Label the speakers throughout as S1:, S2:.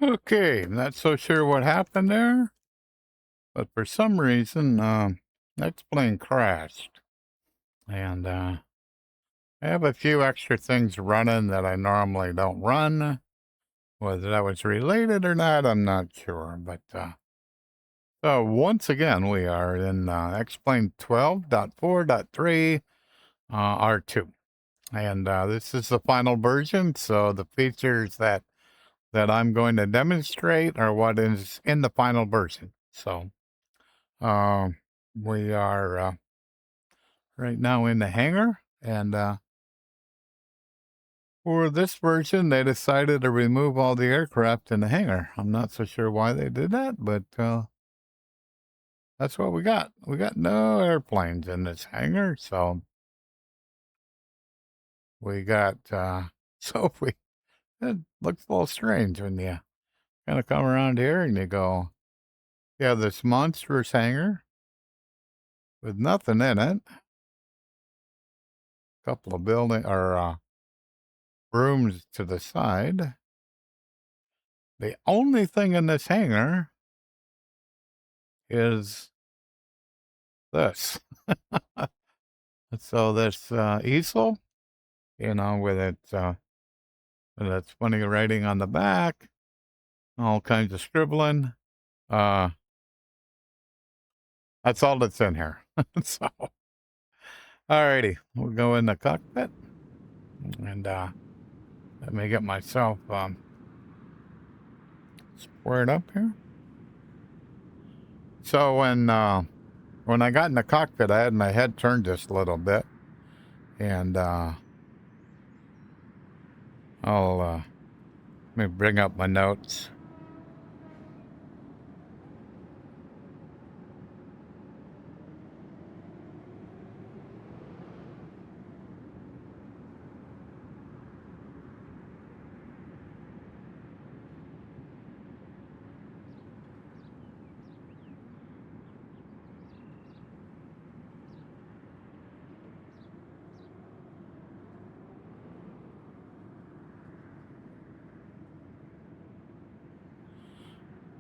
S1: Okay, I'm not so sure what happened there, but for some reason, that plane crashed. And I have a few extra things running that I normally don't run. Whether that was related or not, I'm not sure. But so once again, we are in Xplane 12.4.3 R2. And this is the final version, so the features that I'm going to demonstrate are what is in the final version. So we are right now in the hangar, and for this version, they decided to remove all the aircraft in the hangar. I'm not so sure why they did that, but that's what we got. We got no airplanes in this hangar, so we got it looks a little strange when you kind of come around here and you go, you have this monstrous hangar with nothing in it. A couple of building or rooms to the side. The only thing in this hangar is this. So this easel, with its funny writing on the back, all kinds of scribbling. That's all that's in here. So, alrighty, we'll go in the cockpit, and let me get myself squared up here. So when I got in the cockpit, I had my head turned just a little bit, and let me bring up my notes.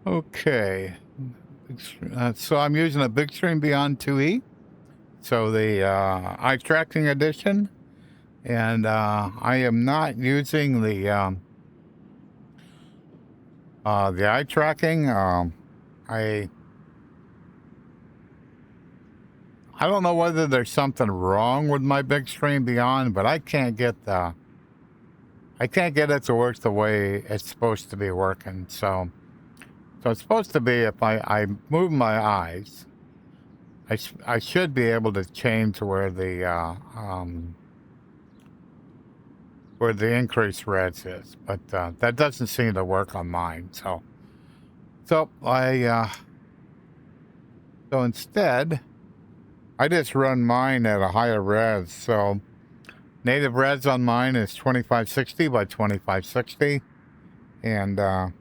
S1: Okay, so I'm using a Bigscreen Beyond 2E, so the eye tracking edition, and I am not using the eye tracking. I don't know whether there's something wrong with my Bigscreen Beyond, but I can't get it to work the way it's supposed to be working. So it's supposed to be if I move my eyes, I should be able to change where the increased res is, but that doesn't seem to work on mine. So instead, I just run mine at a higher res. So native res on mine is 2560 by 2560, and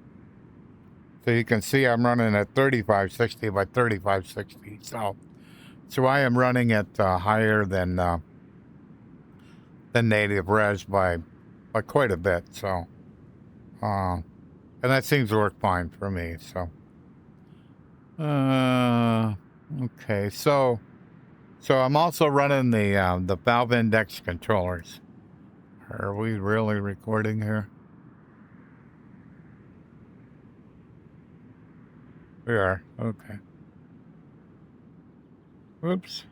S1: so you can see I'm running at 3560 by 3560. So I am running at higher than native res by quite a bit. So and that seems to work fine for me. So okay. So I'm also running the valve index controllers. Are we really recording here? We are. Okay. Oops.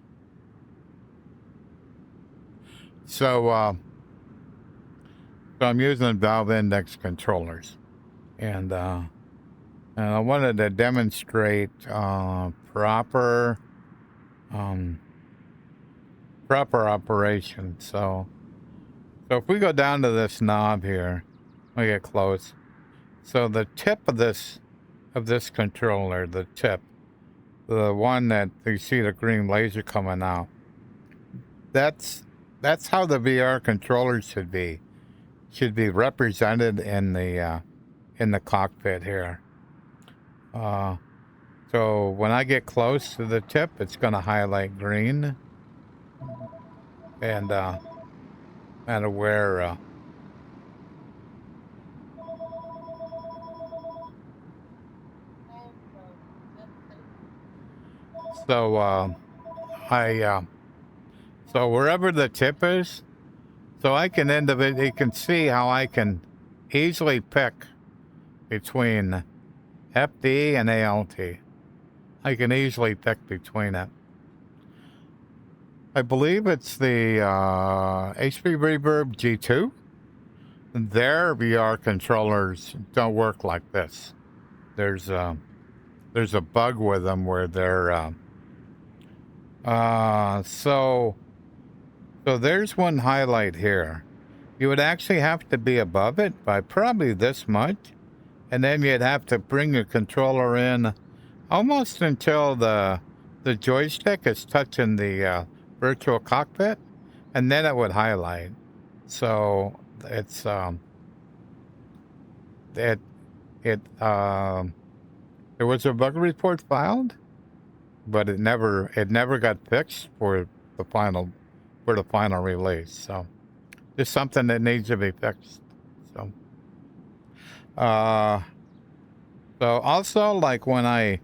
S1: So I'm using valve index controllers, and I wanted to demonstrate proper operation. So if we go down to this knob here, we get close. So the tip of this controller, the tip, the one that you see the green laser coming out, that's how the VR controller should be represented in the cockpit here. So when I get close to the tip, it's going to highlight green, and where So so wherever the tip is, so I can you can see how I can easily pick between FD and ALT. I can easily pick between it. I believe it's the HP Reverb G2. Their VR controllers don't work like this. There's a bug with them where they're so there's one highlight here. You would actually have to be above it by probably this much, and then you'd have to bring your controller in almost until the joystick is touching the virtual cockpit, and then it would highlight. So it's there was a bug report filed, but it never got fixed for the final release. So just something that needs to be fixed. So so also, like when I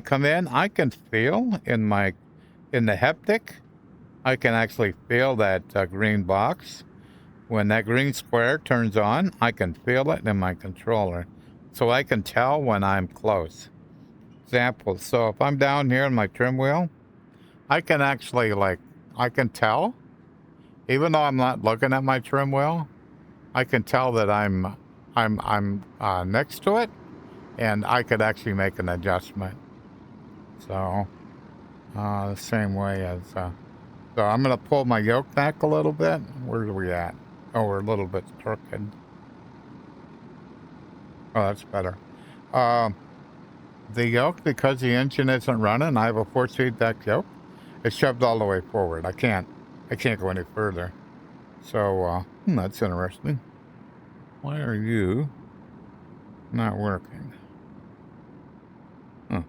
S1: come in, I can feel in the haptic, I can actually feel that green box. When that green square turns on, I can feel it in my controller. So I can tell when I'm close. Example, so if I'm down here in my trim wheel, I can actually I can tell, even though I'm not looking at my trim wheel, I can tell that I'm next to it, and I could actually make an adjustment. So the same way as so I'm gonna pull my yoke back a little bit. Where are we at? Oh, we're a little bit crooked. Oh, that's better. The yoke, because the engine isn't running, I have a force feedback yoke. It's shoved all the way forward. I can't go any further. So that's interesting. Why are you not working? Huh.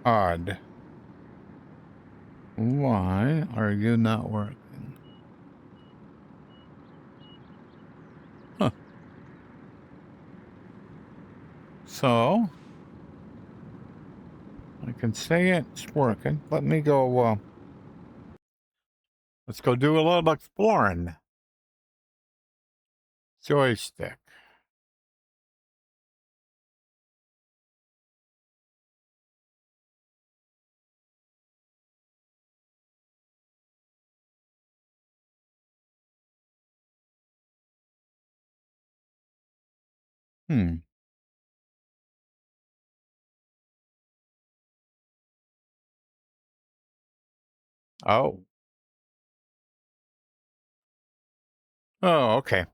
S1: Odd. Why are you not working? Huh. So I can say it's working. Let me go. Let's go do a little exploring. Joystick. Hmm. Oh. Oh, okay.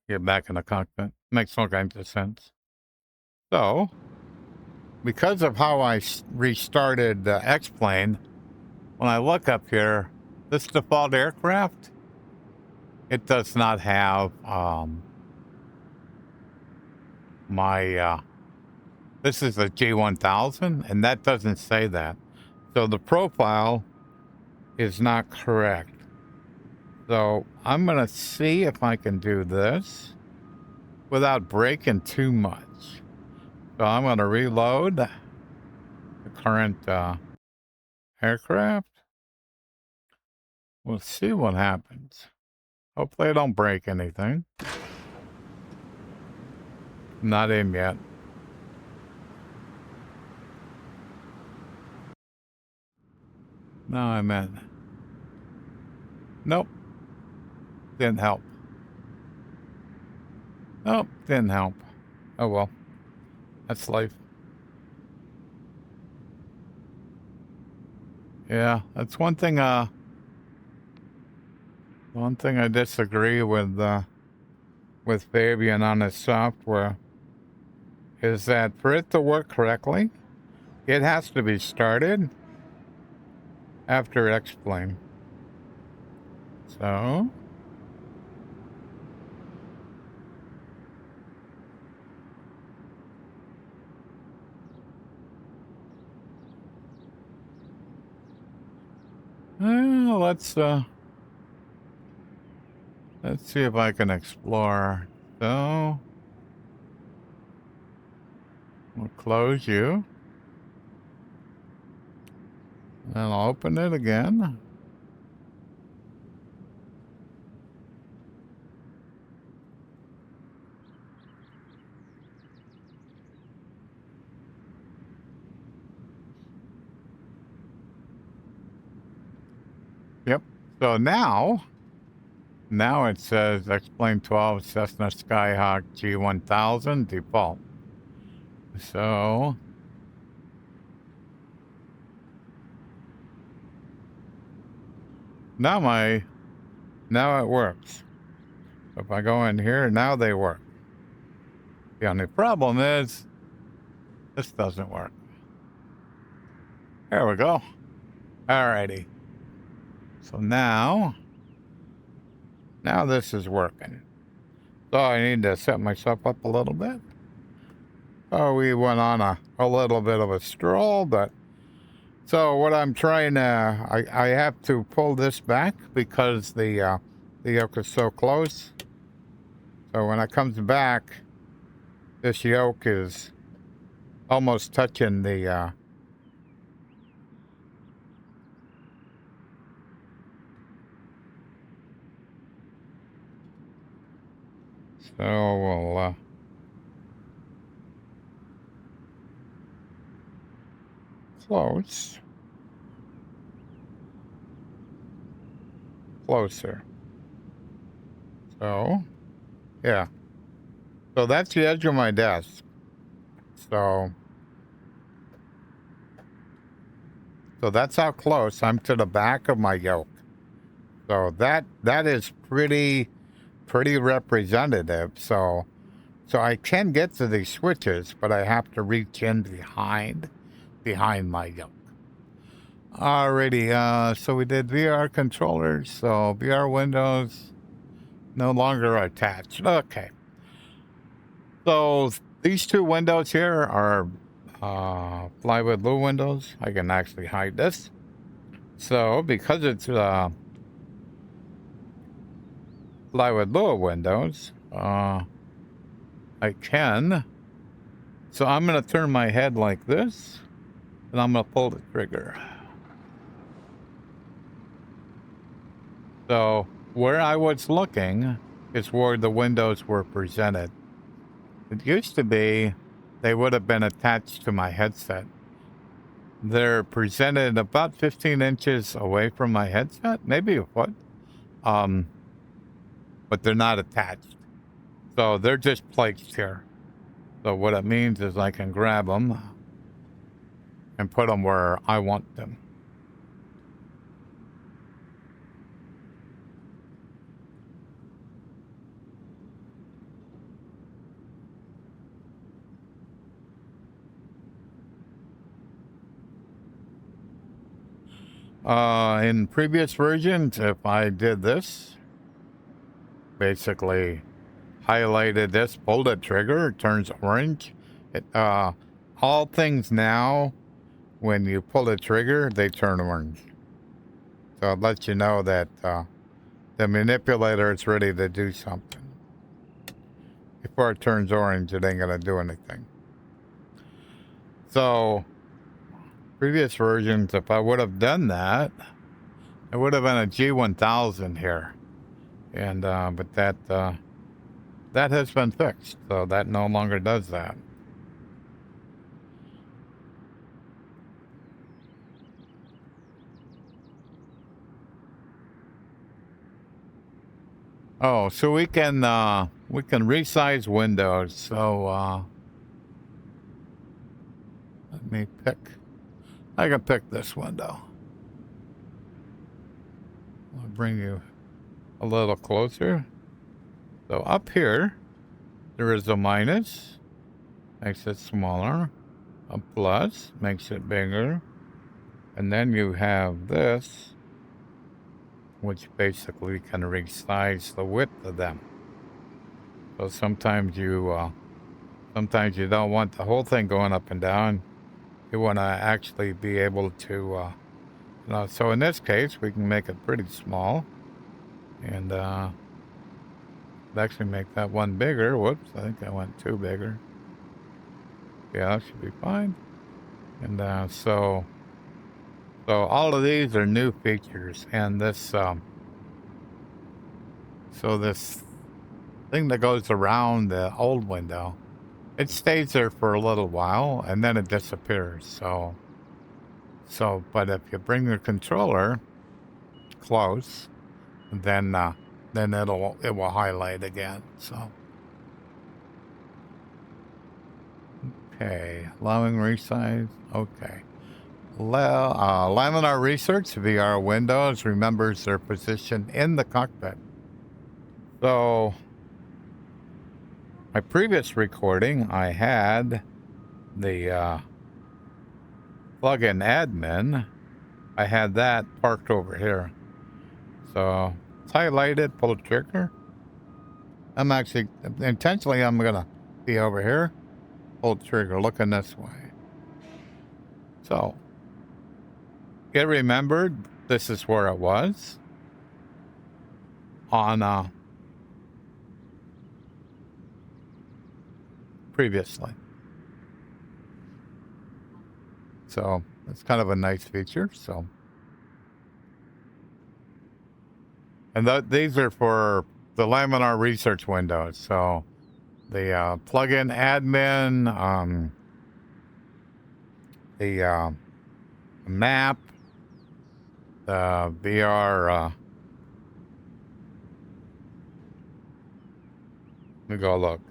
S1: Get back in the cockpit. Makes all kinds of sense. So, because of how I restarted X-Plane, when I look up here, this default aircraft, it does not have my, this is a G1000, and that doesn't say that. So the profile is not correct. So I'm going to see if I can do this without breaking too much. So I'm going to reload the current aircraft. We'll see what happens. Hopefully I don't break anything. Not in yet. Now I'm in. Nope. Didn't help. Nope. Didn't help. Oh well. That's life. Yeah, that's one thing I disagree with Fabian on his software is that for it to work correctly, it has to be started after X-Plane. So let's see if I can explore. So We'll close you. Then I'll open it again. Yep. So now it says X-Plane 12 Cessna Skyhawk G1000 default. So now it works. If I go in here, now they work. The only problem is this doesn't work. There we go. Alrighty. So now this is working. So I need to set myself up a little bit. Oh, we went on a little bit of a stroll, but so what I'm trying to, I have to pull this back because the yoke is so close. So when it comes back, this yoke is almost touching the so we'll closer. So yeah, so that's the edge of my desk. So that's how close I'm to the back of my yoke. So that is pretty representative. So I can get to these switches, but I have to reach in behind my yoke. Alrighty, so we did VR controllers, so VR windows no longer attached. Okay. So these two windows here are plywood blue windows. I can actually hide this. So because it's plywood blue windows, I can. So I'm going to turn my head like this, and I'm going to pull the trigger. So where I was looking is where the windows were presented. It used to be they would have been attached to my headset. They're presented about 15 inches away from my headset, maybe a foot. But they're not attached. So they're just placed here. So what it means is I can grab them and put them where I want them. In previous versions, if I did this, basically highlighted this, pulled the trigger, it turns orange. All things now, when you pull the trigger, they turn orange. So it lets you know that the manipulator is ready to do something. Before it turns orange, it ain't gonna do anything. So previous versions, if I would have done that, it would have been a G1000 here. And but that has been fixed, so that no longer does that. Oh, so we can resize windows. So let me pick. I can pick this window. I'll bring you a little closer. So up here, there is a minus, makes it smaller. A plus makes it bigger. And then you have this, which basically can resize the width of them. So sometimes you don't want the whole thing going up and down. You want to actually be able to, so in this case, we can make it pretty small. And actually make that one bigger. Whoops, I think I went too bigger. Yeah, that should be fine. And so all of these are new features, and this so this thing that goes around the old window, it stays there for a little while and then it disappears. So but if you bring the controller close, then it will highlight again. So okay, allowing resize. Okay. Laminar Research VR windows remembers their position in the cockpit. So, my previous recording, I had the plugin admin. I had that parked over here. So, it's highlighted, pull the trigger. I'm actually, intentionally, I'm going to be over here, pull the trigger, looking this way. So, it remembered this is where it was on previously. So it's kind of a nice feature. So, and these are for the Laminar Research windows. So the plugin admin, the map, the VR. Let me go look.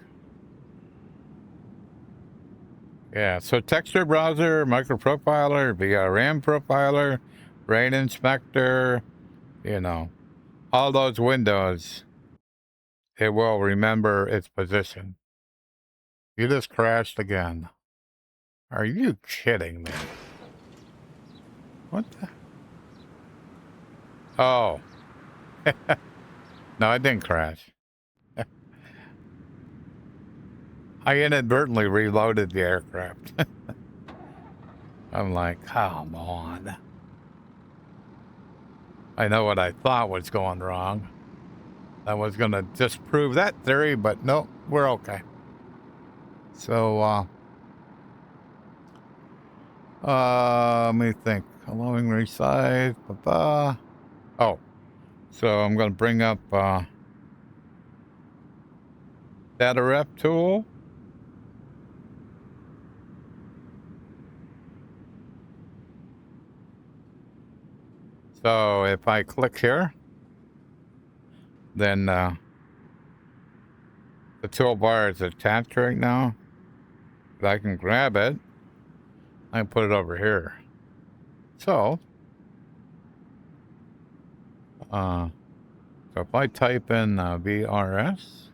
S1: Yeah, so texture browser, micro profiler, VRM profiler, rain inspector, you know, all those windows, it will remember its position. You just crashed again. Are you kidding me? What the? Oh. No, I didn't crash. I inadvertently reloaded the aircraft. I'm like, come on. I know what I thought was going wrong. I was going to disprove that theory, but no, we're okay. So, let me think. Allowing resize. Oh, so I'm going to bring up dataref tool. So if I click here, then the toolbar is attached right now. But I can grab it. I can put it over here. So if I type in VRS,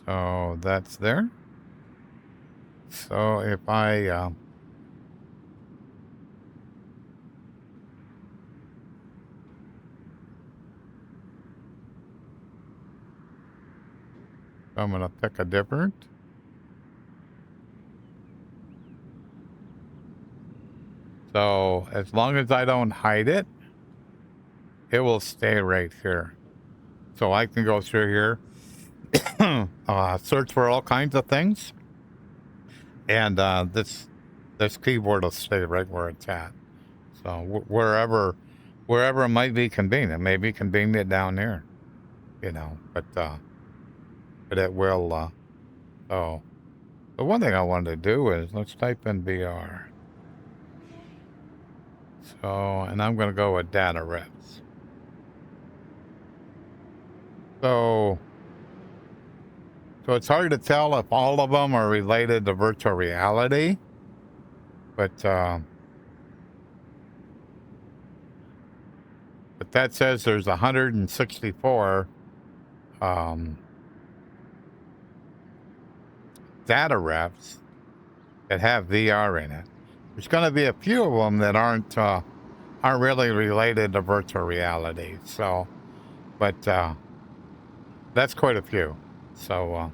S1: so that's there. So if I'm going to pick a different. So as long as I don't hide it, it will stay right here. So I can go through here, search for all kinds of things, and this keyboard will stay right where it's at. So wherever it might be convenient, maybe convenient down here, you know. But it will. So the one thing I wanted to do is let's type in VR. So, and I'm going to go with datarefs. So it's hard to tell if all of them are related to virtual reality, but that says there's 164 datarefs that have VR in it. There's going to be a few of them that aren't really related to virtual reality. So, but that's quite a few. So,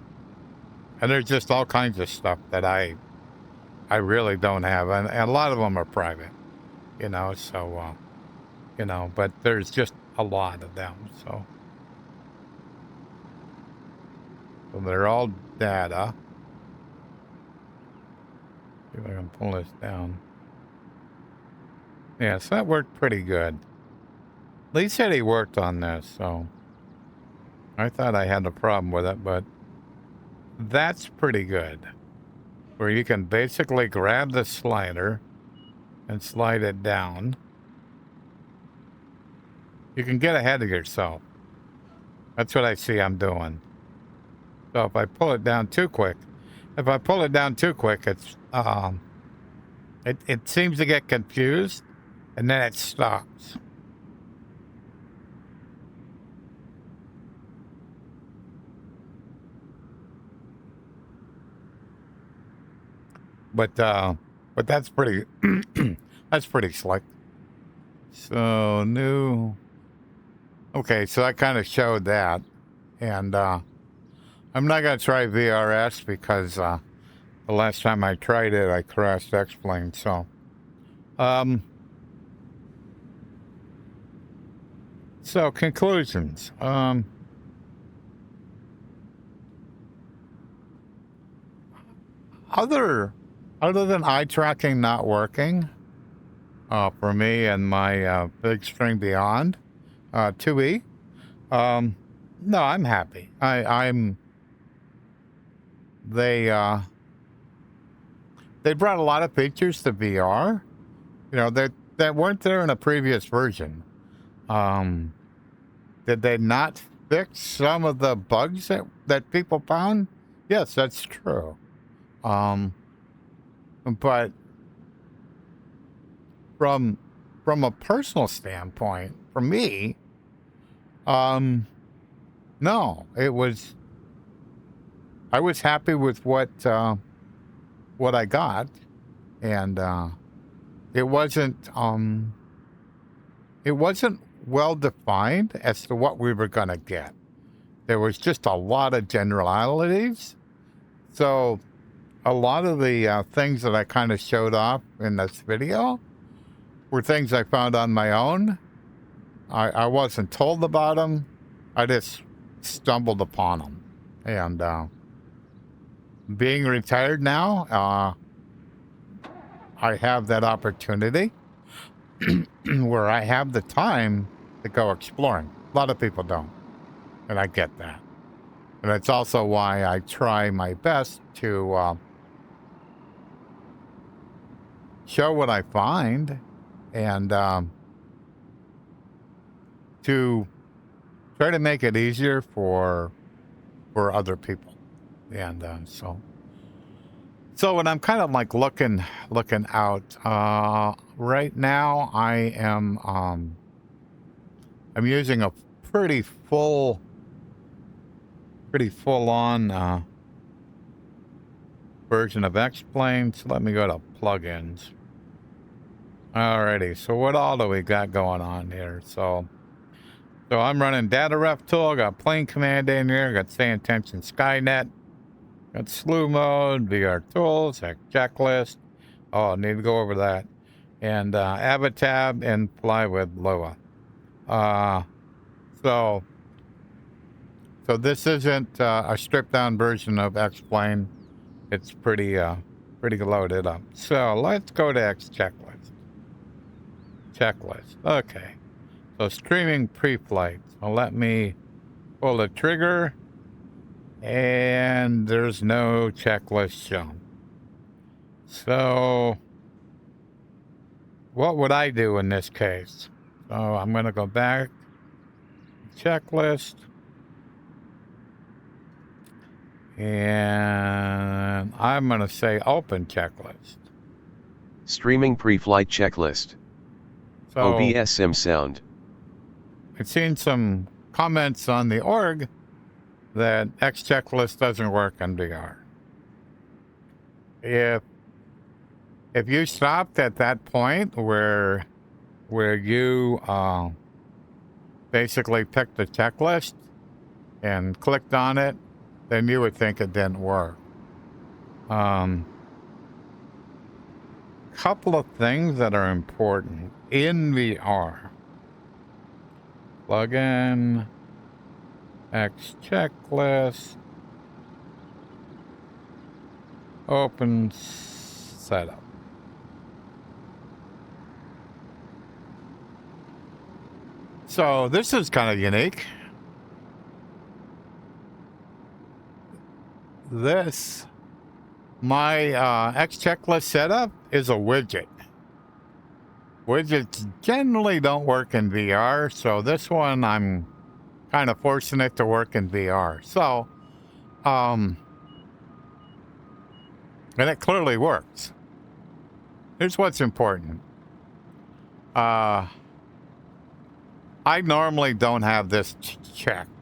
S1: and there's just all kinds of stuff that I really don't have, and a lot of them are private, you know. So, you know, but there's just a lot of them. So they're all data. See if I can pull this down. Yeah, so that worked pretty good. Lee said he worked on this, so I thought I had a problem with it, but that's pretty good. Where you can basically grab the slider and slide it down. You can get ahead of yourself. That's what I see I'm doing. So if I pull it down too quick, it's it seems to get confused, and then it stops. But that's pretty that's pretty slick. So new. Okay, so I kind of showed that, and I'm not gonna try VRS because the last time I tried it, I crashed X-Plane. So, so conclusions. Other than eye tracking not working for me and my Bigscreen Beyond 2E, no, I'm happy. They brought a lot of features to VR, you know, that weren't there in a previous version. Did they not fix some of the bugs that people found? Yes, that's true. But from a personal standpoint, for me, no, I was happy with what I got, and it wasn't well defined as to what we were gonna get. There was just a lot of generalities. So a lot of the things that I kind of showed off in this video were things I found on my own. I wasn't told about them. I just stumbled upon them. And being retired now, I have that opportunity where I have the time to go exploring. A lot of people don't, and I get that. And that's also why I try my best to show what I find and to try to make it easier for other people. And so when I'm kind of like looking out, right now I am I'm using a pretty full on version of Xplane. So let me go to plugins. Alrighty, so what all do we got going on here? So I'm running dataref tool, got plane command in here, got SayIntentions Skynet, got slew mode, VR tools, Xchecklist. Oh, I need to go over that. And Avatab and fly with Lua. So this isn't a stripped down version of Xplane. It's pretty loaded up. So let's go to Xchecklist. Checklist. Okay. So streaming pre-flight. So let me pull the trigger, and there's no checklist shown. So what would I do in this case? So I'm going to go back, checklist, and I'm going to say open checklist.
S2: Streaming pre-flight checklist.
S1: So
S2: OBS sim sound.
S1: I've seen some comments on the org that Xchecklist doesn't work on VR. If you stopped at that point where you basically picked the checklist and clicked on it, then you would think it didn't work. Couple of things that are important in VR. Plugin, Xchecklist, open setup. So this is kind of unique. This, my Xchecklist setup is a widget. Widgets generally don't work in VR, so this one I'm kind of forcing it to work in VR. So, and it clearly works. Here's what's important. I normally don't have this checked,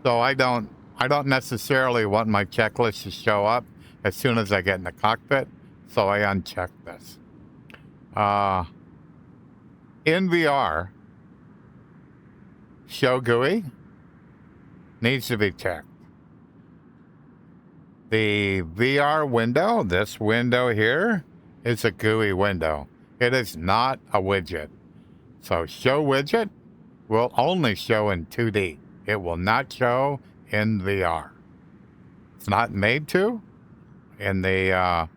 S1: so I don't necessarily want my checklist to show up as soon as I get in the cockpit. So I uncheck this. In VR, show GUI needs to be checked. The VR window, this window here, is a GUI window. It is not a widget. So show widget will only show in 2D. It will not show in VR. It's not made to. In the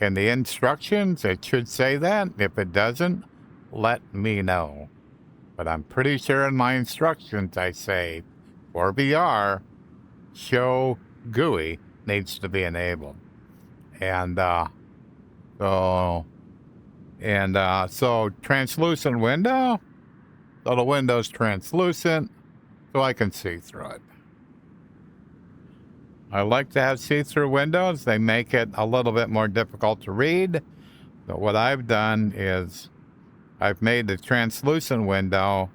S1: instructions, it should say that. If it doesn't, let me know. But I'm pretty sure in my instructions I say, for VR, show GUI needs to be enabled. And so translucent window. So the window's translucent, so I can see through it. I like to have see-through windows. They make it a little bit more difficult to read. So what I've done is I've made the translucent window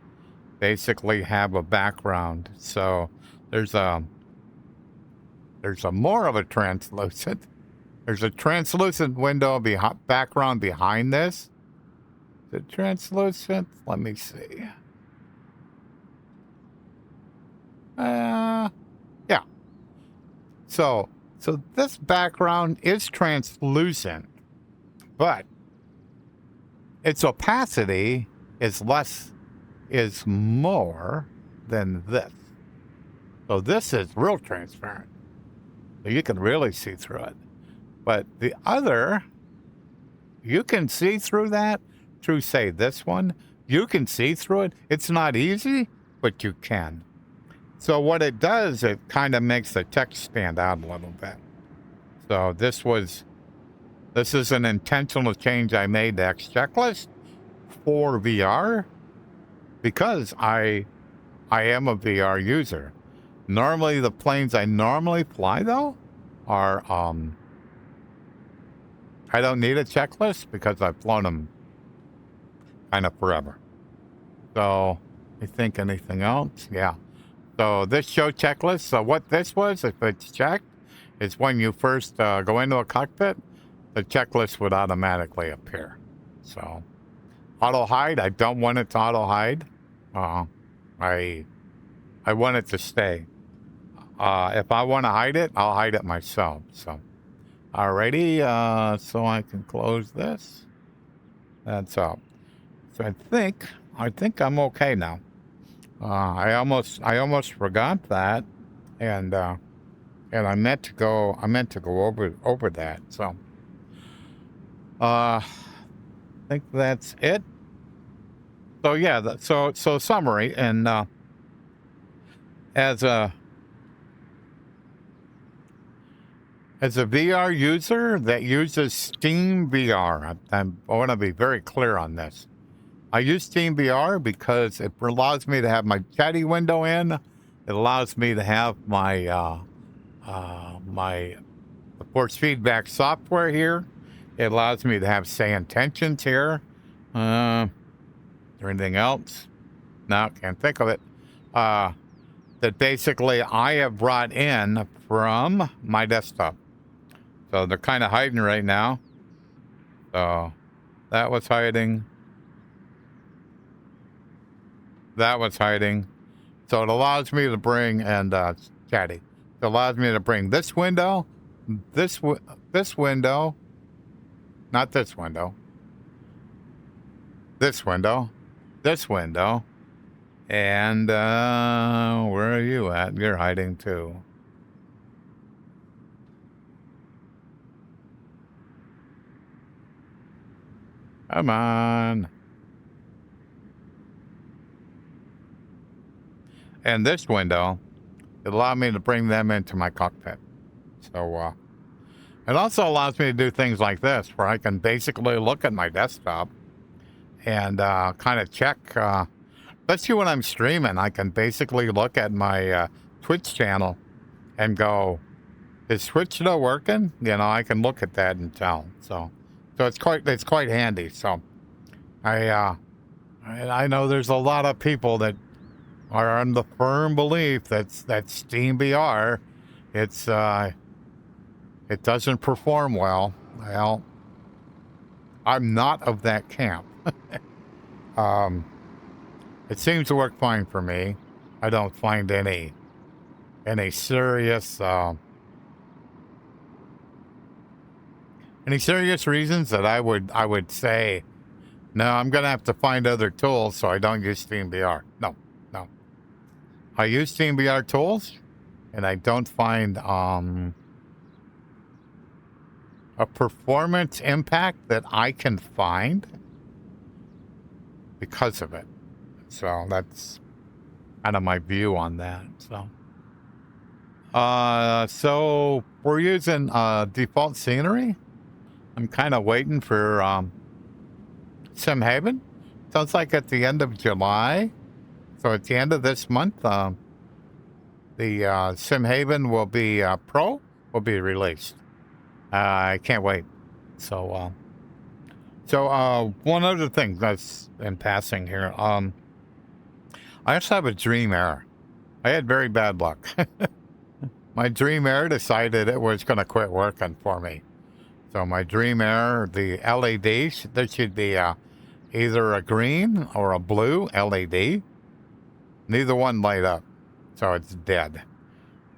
S1: basically have a background. So there's a more of a translucent. There's a translucent window background behind this. Is it translucent? Let me see. Yeah. So this background is translucent, but its opacity is more than this. So this is real transparent. So you can really see through it. But the other, you can see through that through, say, this one. You can see through it. It's not easy, but you can. So what it does, it kind of makes the text stand out a little bit. So this is an intentional change I made to Xchecklist for VR because I am a VR user. Normally, the planes I normally fly, though, are, I don't need a checklist because I've flown them kind of forever. So, I think anything else? Yeah. So, this show checklist, so what this was, if it's checked, is when you first go into a cockpit, the checklist would automatically appear. So, auto hide, I don't want it to auto hide. I want it to stay. If I want to hide it, I'll hide it myself. So, alrighty. So I can close this. That's all. So I think I'm okay now. I almost forgot that, and I meant to go over that. So, I think that's it. So yeah. So summary, and as a VR user that uses SteamVR, I want to be very clear on this. I use SteamVR because it allows me to have my chatty window in. It allows me to have my my force feedback software here. It allows me to have SayIntentions here. Is there anything else? No, can't think of it. That basically I have brought in from my desktop. So they're kind of hiding right now. So that was hiding. That was hiding. So it allows me to bring, and chatty. It allows me to bring this window, this window, not this window, this window, this window, and where are you at? You're hiding too. Come on. And this window, it allowed me to bring them into my cockpit. So, it also allows me to do things like this, where I can basically look at my desktop and kind of check, especially when I'm streaming, I can basically look at my Twitch channel and go, is Twitch still working? You know, I can look at that and tell. So it's quite handy. So I know there's a lot of people that are on the firm belief that SteamVR, it doesn't perform well. Well, I'm not of that camp. It seems to work fine for me. I don't find any serious reasons that I would say, no, I'm gonna have to find other tools so I don't use SteamVR. No. I use SteamVR tools, and I don't find a performance impact that I can find because of it. So that's kind of my view on that. So we're using default scenery. I'm kind of waiting for SimHaven. Sounds like at the end of July. So at the end of this month, the SimHaven will be Pro will be released. I can't wait. So one other thing that's in passing here. I also have a Dream Air. I had very bad luck. My Dream Air decided it was going to quit working for me. So my Dream Air, the LED, there should be either a green or a blue LED. Neither one light up, so it's dead.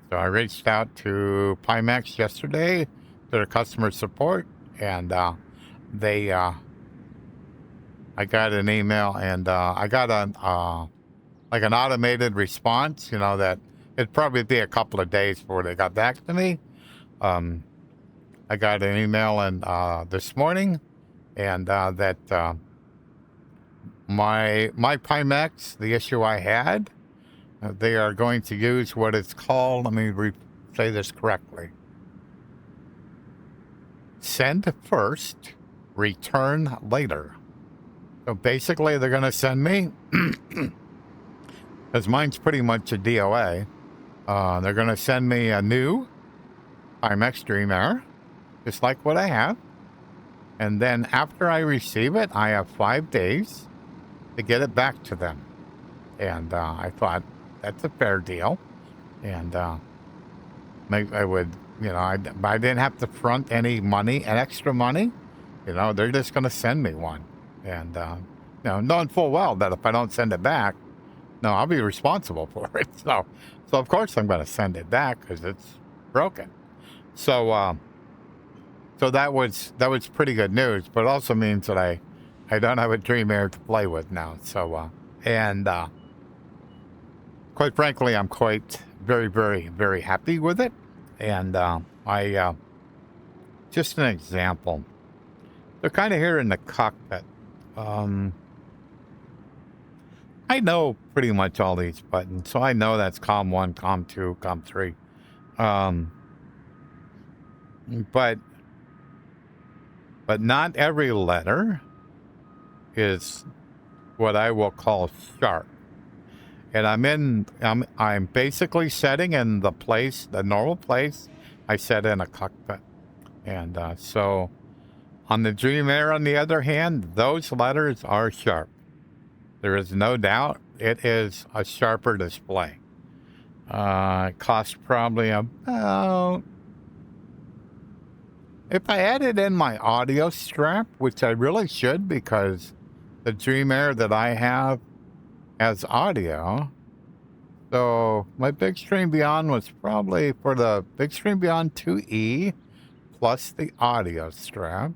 S1: So I reached out to Pimax yesterday, to their customer support, and I got an email, and I got like an automated response, you know, that it'd probably be a couple of days before they got back to me. I got an email this morning, and that my Pimax, the issue I had, they are going to use what it's called, let me say this correctly, send first, return later. So basically they're going to send me, because mine's pretty much a DOA, they're going to send me a new Pimax Dream Air, just like what I have. And then after I receive it, I have 5 days to get it back to them. And I thought, that's a fair deal. And I would, you know, I didn't have to front any money and extra money. You know, they're just going to send me one. And, you know, knowing full well that if I don't send it back, no, I'll be responsible for it. So of course I'm going to send it back because it's broken. So that was pretty good news, but it also means that I don't have a Dream Air to play with now. So, quite frankly, I'm quite very, very, very happy with it. And just an example. They're kind of here in the cockpit. I know pretty much all these buttons, so I know that's COM 1, COM 2, COM 3. But not every letter is what I will call sharp. And I'm basically setting in the normal place I set in a cockpit. And so on the Dream Air, on the other hand, those letters are sharp. There is no doubt it is a sharper display. It costs probably about, if I added in my audio strap, which I really should because the Dream Air that I have has audio. So my Bigscreen Beyond was probably, for the Bigscreen Beyond 2E plus the audio strap,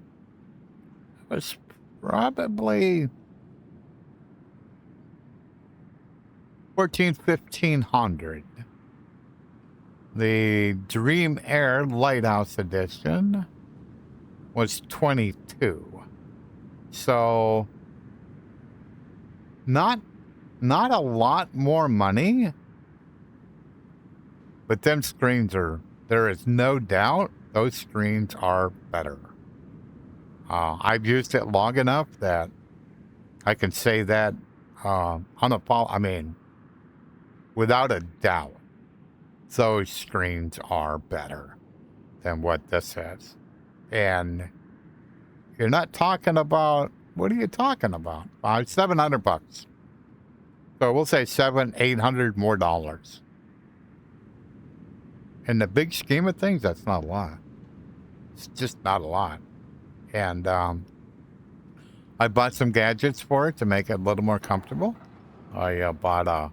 S1: it was probably $1,400-1,500. The Dream Air Lighthouse Edition was $22. So not a lot more money, but them screens there is no doubt those screens are better. I've used it long enough that I can say that without a doubt, those screens are better than what this is. And you're not talking about, what are you talking about? $700. So we'll say $800 more dollars. In the big scheme of things, that's not a lot. It's just not a lot. And I bought some gadgets for it to make it a little more comfortable. I bought a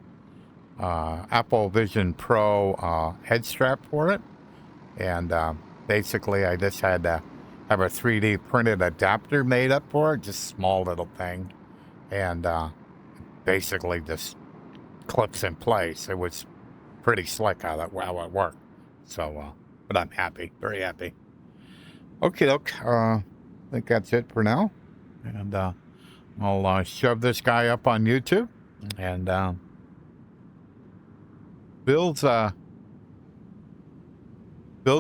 S1: Apple Vision Pro head strap for it. And basically, I just had to have a 3D printed adapter made up for it, just small little thing. And basically just clips in place. It was pretty slick how it worked. So, but I'm happy, very happy. Okay, I think that's it for now. And I'll shove this guy up on YouTube. And Bill's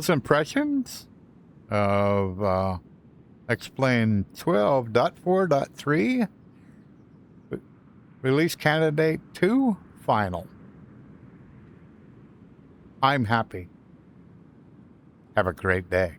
S1: impressions of Explain 12.4.3 release candidate 2 final. I'm happy. Have a great day.